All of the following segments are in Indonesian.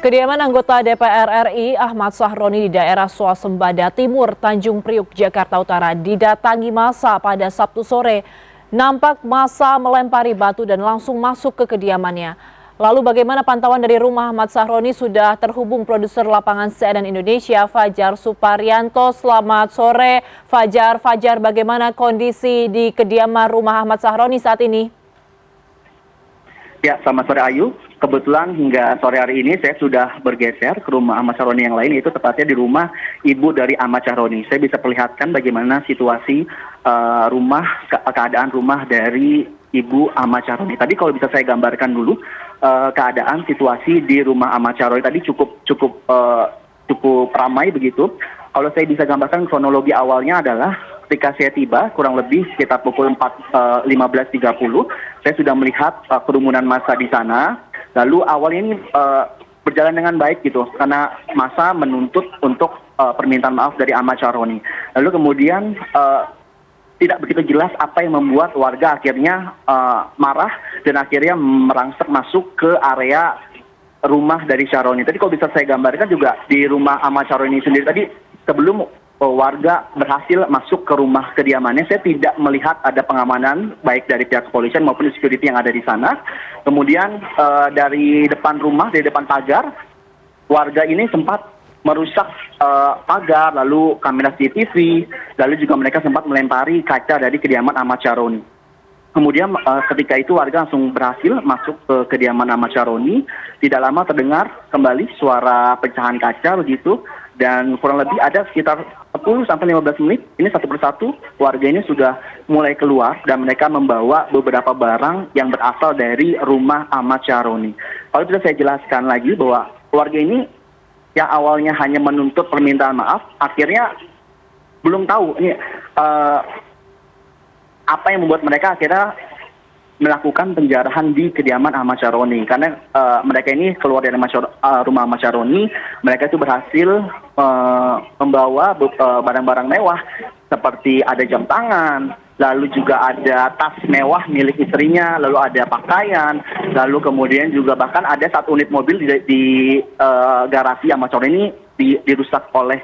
Kediaman anggota DPR RI Ahmad Sahroni di daerah Swasembada Timur, Tanjung Priuk, Jakarta Utara didatangi massa pada Sabtu sore. Nampak massa melempari batu dan langsung masuk ke kediamannya. Lalu bagaimana pantauan dari rumah Ahmad Sahroni? Sudah terhubung produser lapangan CNN Indonesia Fajar Suparyanto. Selamat sore Fajar. Fajar, bagaimana kondisi di kediaman rumah Ahmad Sahroni saat ini? Ya, selamat sore Ayu. Kebetulan hingga sore hari ini saya sudah bergeser ke rumah Ahmad Sahroni yang lain, yaitu tepatnya di rumah ibu dari Ahmad Sahroni. Saya bisa perlihatkan bagaimana situasi keadaan rumah dari ibu Ahmad Sahroni. Tadi kalau bisa saya gambarkan dulu keadaan situasi di rumah Ahmad Sahroni tadi cukup ramai begitu. Kalau saya bisa gambarkan kronologi awalnya adalah ketika saya tiba kurang lebih sekitar pukul 15.30, saya sudah melihat kerumunan massa di sana. Lalu awalnya ini berjalan dengan baik gitu, karena massa menuntut untuk permintaan maaf dari Ahmad Sahroni. Lalu kemudian tidak begitu jelas apa yang membuat warga akhirnya marah dan akhirnya merangsek masuk ke area rumah dari Sahroni. Tadi kalau bisa saya gambarkan juga di rumah Ahmad Sahroni sendiri tadi, sebelum warga berhasil masuk ke rumah kediamannya, saya tidak melihat ada pengamanan baik dari pihak kepolisian maupun security yang ada di sana. Kemudian dari depan rumah, dari depan pagar, warga ini sempat merusak pagar, lalu kamera CCTV, lalu juga mereka sempat melempari kaca dari kediaman Ahmad Sahroni. Kemudian ketika itu warga langsung berhasil masuk ke kediaman Ahmad Sahroni. Tidak lama terdengar kembali suara pecahan kaca begitu, dan kurang lebih ada sekitar 10-15 menit, ini satu persatu warga ini sudah mulai keluar dan mereka membawa beberapa barang yang berasal dari rumah Ahmad Sahroni. Kalau bisa saya jelaskan lagi bahwa warga ini yang awalnya hanya menuntut permintaan maaf, akhirnya belum tahu ini apa yang membuat mereka akhirnya melakukan penjarahan di kediaman Ahmad Sahroni. Karena mereka ini keluar dari rumah Ahmad Sahroni, mereka itu berhasil membawa barang-barang mewah seperti ada jam tangan, lalu juga ada tas mewah milik istrinya, lalu ada pakaian, lalu kemudian juga bahkan ada satu unit mobil di garasi Ahmad Sahroni ini dirusak oleh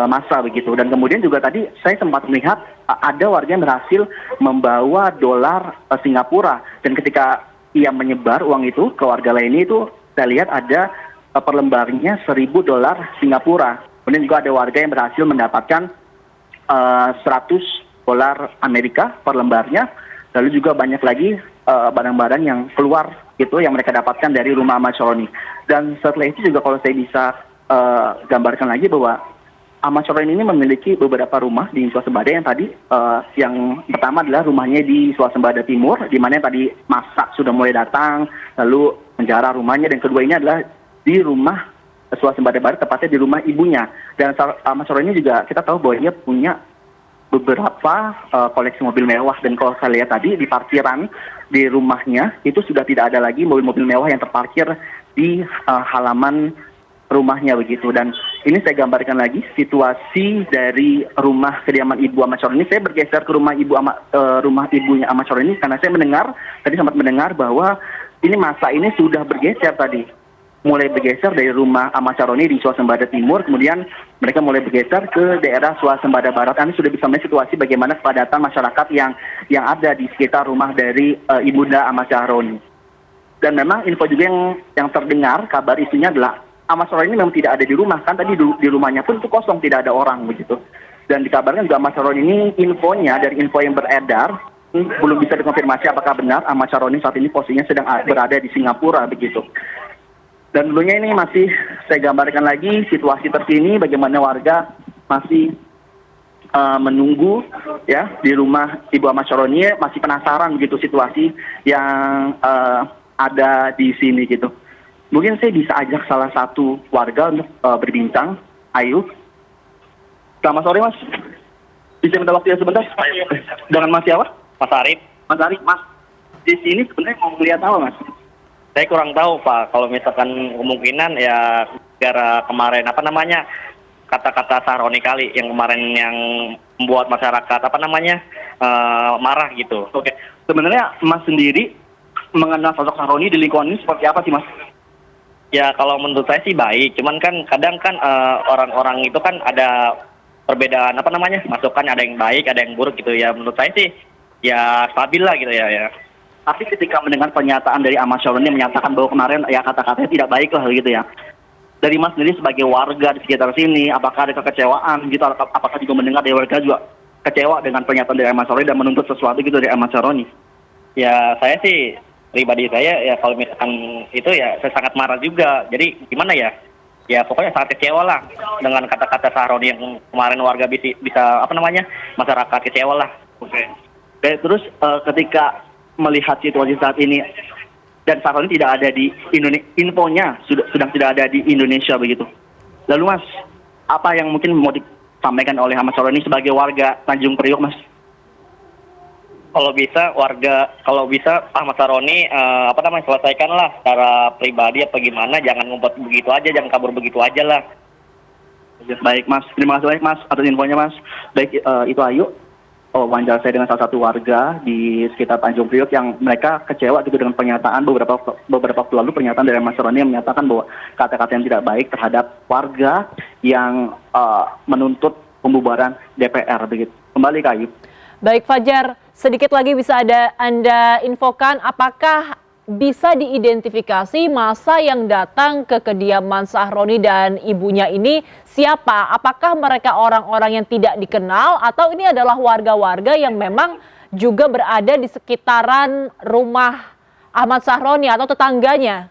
massa begitu. Dan kemudian juga tadi saya sempat melihat ada warga yang berhasil membawa dolar Singapura, dan ketika ia menyebar uang itu ke warga lainnya, itu saya lihat ada per lembarnya $1.000 Singapura. Kemudian juga ada warga yang berhasil mendapatkan $100 Amerika per lembarnya. Lalu juga banyak lagi barang-barang yang keluar gitu yang mereka dapatkan dari rumah Ahmad Sahroni. Dan setelah itu juga kalau saya bisa gambarkan lagi bahwa Ahmad Sahroni ini memiliki beberapa rumah di Swasembada yang tadi, yang pertama adalah rumahnya di Swasembada Timur, di mana tadi massa sudah mulai datang, lalu menjarah rumahnya, dan kedua ini adalah di rumah Swasembada Barat, tepatnya di rumah ibunya. Dan Ahmad Sahroni juga kita tahu bahwa dia punya beberapa koleksi mobil mewah, dan kalau saya lihat tadi di parkiran di rumahnya itu sudah tidak ada lagi mobil-mobil mewah yang terparkir di halaman rumahnya begitu. Dan ini saya gambarkan lagi situasi dari rumah kediaman ibu Ahmad Sahroni. Saya bergeser ke rumah ibunya Ahmad Sahroni karena saya sempat mendengar bahwa ini massa ini sudah bergeser tadi, mulai bergeser dari rumah Ahmad Sahroni di Swasembada Timur, kemudian mereka mulai bergeser ke daerah Swasembada Barat. Anda sudah bisa melihat situasi bagaimana kepadatan masyarakat yang ada di sekitar rumah dari ibunda Ahmad Sahroni. Dan memang info juga yang terdengar, kabar isunya adalah Ahmad Sahroni ini memang tidak ada di rumah, kan tadi di rumahnya pun itu kosong, tidak ada orang begitu. Dan dikabarkan juga Ahmad Sahroni ini, infonya dari info yang beredar, belum bisa dikonfirmasi apakah benar Ahmad Sahroni saat ini posisinya sedang berada di Singapura begitu. Dan dulunya ini masih saya gambarkan lagi situasi terkini bagaimana warga masih menunggu ya di rumah ibu Ahmad Sahroni, masih penasaran begitu situasi yang ada di sini gitu. Mungkin saya bisa ajak salah satu warga untuk berbincang. Ayu. Selamat sore Mas. Bisa minta waktu ya sebentar? Dengan Mas siapa? Mas Arif. Mas Arif, Mas. Di sini sebenarnya mau melihat apa Mas? Saya kurang tahu Pak, kalau misalkan kemungkinan ya gara kemarin kata-kata Sahroni kali yang kemarin yang membuat masyarakat marah gitu. Oke. Sebenarnya Mas sendiri mengenal sosok Sahroni di lingkungan ini seperti apa sih Mas? Ya kalau menurut saya sih baik, cuman kan kadang kan orang-orang itu kan ada perbedaan apa namanya, masukan ada yang baik, ada yang buruk gitu ya. Menurut saya sih ya stabil lah gitu ya. Tapi ketika mendengar pernyataan dari Ahmad Syaroni yang menyatakan bahwa kemarin ya kata-katanya tidak baik lah gitu ya. Dari Mas sendiri sebagai warga di sekitar sini, apakah ada kekecewaan gitu? Apakah juga mendengar dari warga juga kecewa dengan pernyataan dari Ahmad Syaroni dan menuntut sesuatu gitu dari Ahmad Syaroni? Ya saya sih pribadi saya ya kalau misalkan itu ya saya sangat marah juga. Jadi gimana ya? Ya pokoknya sangat kecewa lah dengan kata-kata Sahroni yang kemarin warga bisa apa namanya masyarakat kecewa lah. Oke. Terus ketika melihat situasi saat ini dan Sahroni tidak ada di Indonesia, infonya sedang tidak ada di Indonesia begitu. Lalu Mas, apa yang mungkin mau disampaikan oleh Ahmad Syaroni sebagai warga Tanjung Priok, Mas? Kalau bisa Ahmad Syaroni apa namanya selesaikanlah secara pribadi apa gimana, jangan ngumpet begitu aja, jangan kabur begitu aja lah. Baik Mas, terima kasih banyak Mas atas infonya Mas. Baik, itu Ayu wawancara saya dengan salah satu warga di sekitar Tanjung Priok yang mereka kecewa gitu dengan pernyataan beberapa waktu lalu, pernyataan dari Mas Syaroni yang menyatakan bahwa kata-kata yang tidak baik terhadap warga yang menuntut pembubaran DPR begitu. Kembali ke Ayu. Baik Fajar, sedikit lagi bisa Anda infokan apakah bisa diidentifikasi massa yang datang ke kediaman Sahroni dan ibunya ini siapa? Apakah mereka orang-orang yang tidak dikenal atau ini adalah warga-warga yang memang juga berada di sekitaran rumah Ahmad Sahroni atau tetangganya?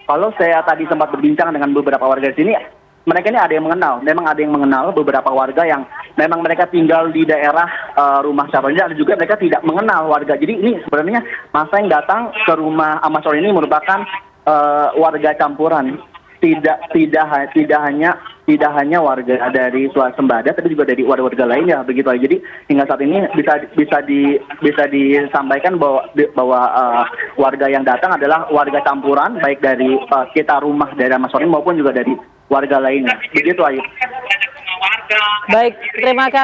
Kalau saya tadi sempat berbincang dengan beberapa warga di sini, mereka ini ada yang mengenal, memang ada yang mengenal beberapa warga yang memang mereka tinggal di daerah rumah Syaroni, dan juga mereka tidak mengenal warga. Jadi ini sebenarnya masa yang datang ke rumah Ahmad Syaroni ini merupakan warga campuran, tidak hanya warga dari Swasembada, tapi juga dari warga lainnya begitu. Jadi hingga saat ini bisa disampaikan bahwa warga yang datang adalah warga campuran, baik dari sekitar rumah daerah Ahmad Syaroni maupun juga dari warga lainnya. Begitu Ayu. Baik, terima kasih.